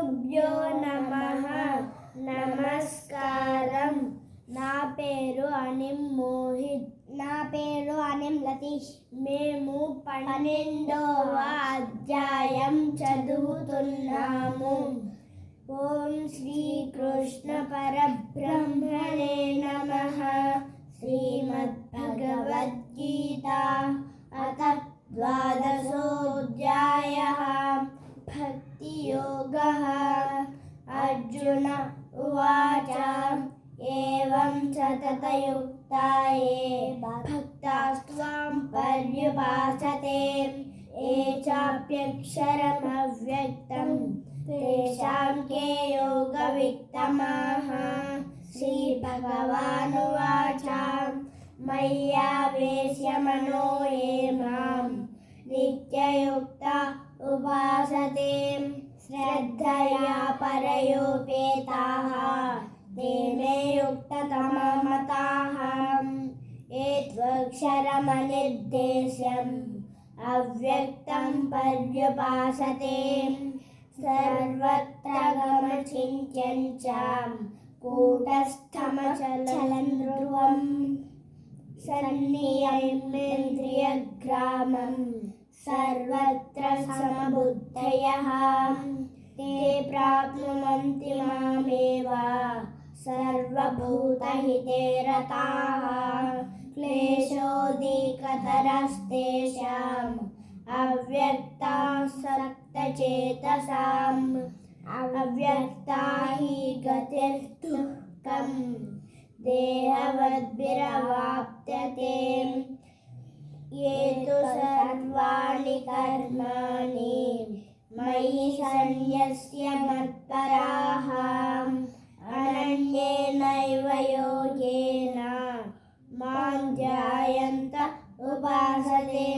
గురుభ్యో నమః. నమస్కారం. నా పేరు అనిం మోహిత్. నా పేరు అనిం లతీష్. మేము 12వ అధ్యాయం చదువుతున్నాము. ఓం శ్రీకృష్ణ పరబ్రహ్మణే నమః. శ్రీమద్భగవద్గీత అథ ద్వాదశోऽధ్యాయः. భక్తియోగः. అర్జున ఉవాచ ఏవం సతతయుక్తా ఏ భక్తాస్త్వాం పర్యుపాసతే ఏ చాప్యక్షరమవ్యక్తం తేషాం కే యోగవిత్తమాః. శ్రీభగవానువాచ మయ్యావేశ్య మనో ఏ మాం నిత్యయుక్తా ఉపాసతే శ్రద్ధయా పరయోపేతాః ते मे युक्ततमा मताः. एत्वक्षरमनिर्देश्यम् अव्यक्तं पर्युपासते सर्वत्र गमचिन्त्यं च कूटस्थमचलं ध्रुवं सन्नियमेन्द्रियग्रामं सर्वत्र समबुद्धयः ते प्राप्नुवन्ति मामेव सर्वभूतहिते रताः. क्लेशोऽधिकतरस्तेषाम् अव्यक्तासक्तचेतसाम् अव्यक्ता हि गतिर्दुःखम् देहवद्भिरवाप्यते. ये तु सर्वाणि कर्माणि मयि सन्न्यस्य मत्पराः अनन्येनैव योगेन मां ध्यायन्त उपासते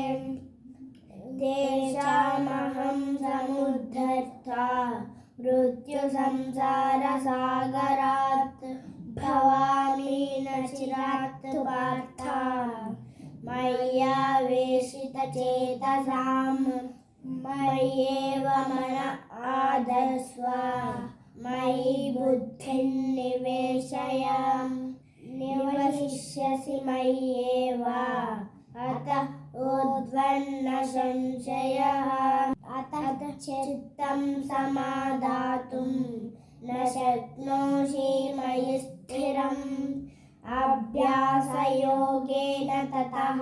तेषामहं समुद्धर्ता मृत्युसंसारसागरात् भवामि न चिरात् पार्थ. मय्यावेशितचेतसाम् मय्येव मन आदस्व मयि बुद्धिं निवेशय निवशिष्यसि मय्येव अत ऊर्ध्वन्न संशयः. अतः चित्तं समादातुं न शक्नोषि मयि स्थिरम् अभ्यासयोगेन ततः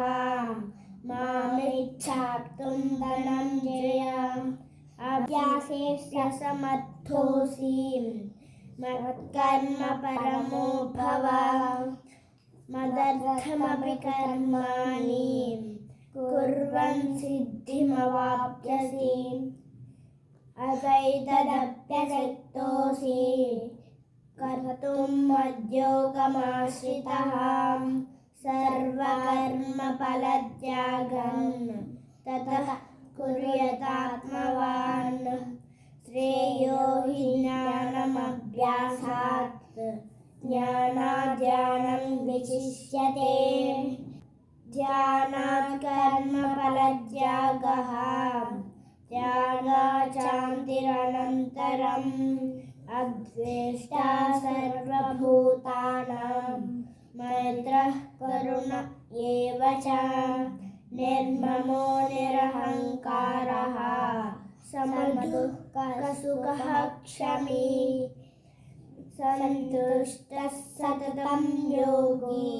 मामिच्छाप्तुं धनञ्जय. अभ्यासेऽस्य समर्थोऽसि मत्कर्म परमो भव. मदर्थमपि कर्माणि कुर्वन् सिद्धिमवाप्स्यसि. अतैतदप्यशक्तोऽसि कर्तुं मद्योगमाश्रितः. सर्वकर्मफलत्यागं ततः कुर्यादात्मवान्. श्रेयो हि ज्ञानमभ्यासात् ज्ञानाद् विशिष्यते. ध्यानात् कर्मफलत्यागः त्यागात् शान्तिरनन्तरम्. अद्वेष्टा सर्वभूतानां मैत्रः करुण एव च. निर्ममो निरहङ्कारः समदुःखसुखः क्षमी. सन्तुष्टः सततं योगी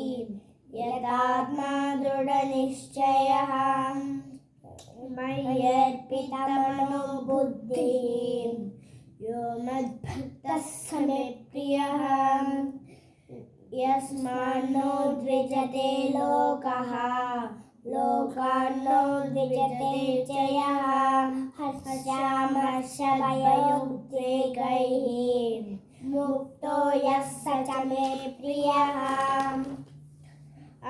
यतात्मा दृढनिश्चयः. मय्यर्पितमनो बुद्धिः यो मद्भक्तः स मे प्रियः. यस्मान्नो द्विजते लोकः लोकान्नो द्विजते च यः. हर्षामर्षभयोद्वेगैः मुक्तो यः स च मे प्रियः.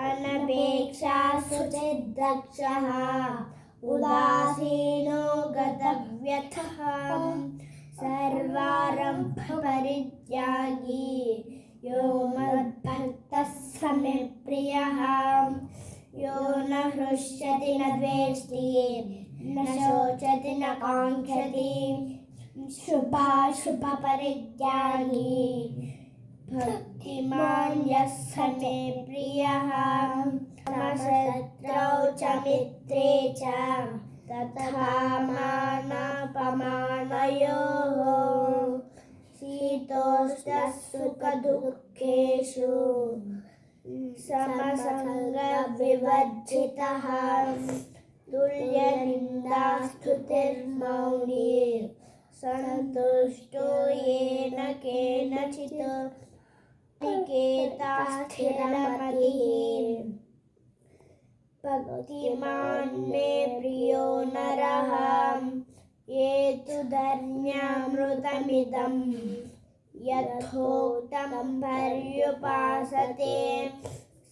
अनपेक्षा शुचिर्दक्षः उदासीनो गतव्यथः. सर्वारम्भपरित्यागी यो मद्भक्तः स मे प्रियः. यो न हृष्यति न द्वेष्टि न शोचति न काङ्क्षति. शुभ शुभाशुभपरिज्ञानी भक्तिमान् यः स मे प्रियः समशत्रौ च मित्रे च तथा मानापमानयोः शीतोष्णसुखदुःखेषु समसङ्गविवर्जितः तुल्यनिन्दास्तुतिर्मौनी सन्तुष्टो येन केनचित् निकेता स्थिरमतिः भक्तिमान् मे प्रियो नरः ये तु धन्यामृतमिदं यथोक्तं पर्युपासते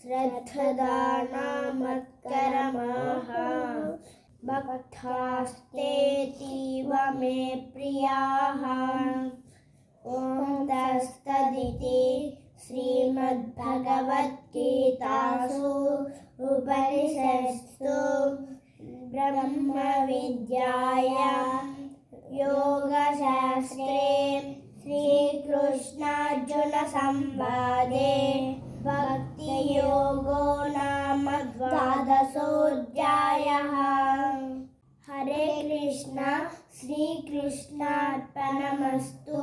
श्रद्धदानमत्करमाः भक्तास्तेतीव मे प्रियाः ॐ तत्सदिति श्रीमद्भगवद्गीतासु उपनिषत्सु ब्रह्मविद्यायां योगशास्त्रे श्रीकृष्णार्जुनसंवादे भक्तियोगो नाम द्वादशोऽध्यायः। हरे कृष्ण। श्रीकृष्णार्पणमस्तु।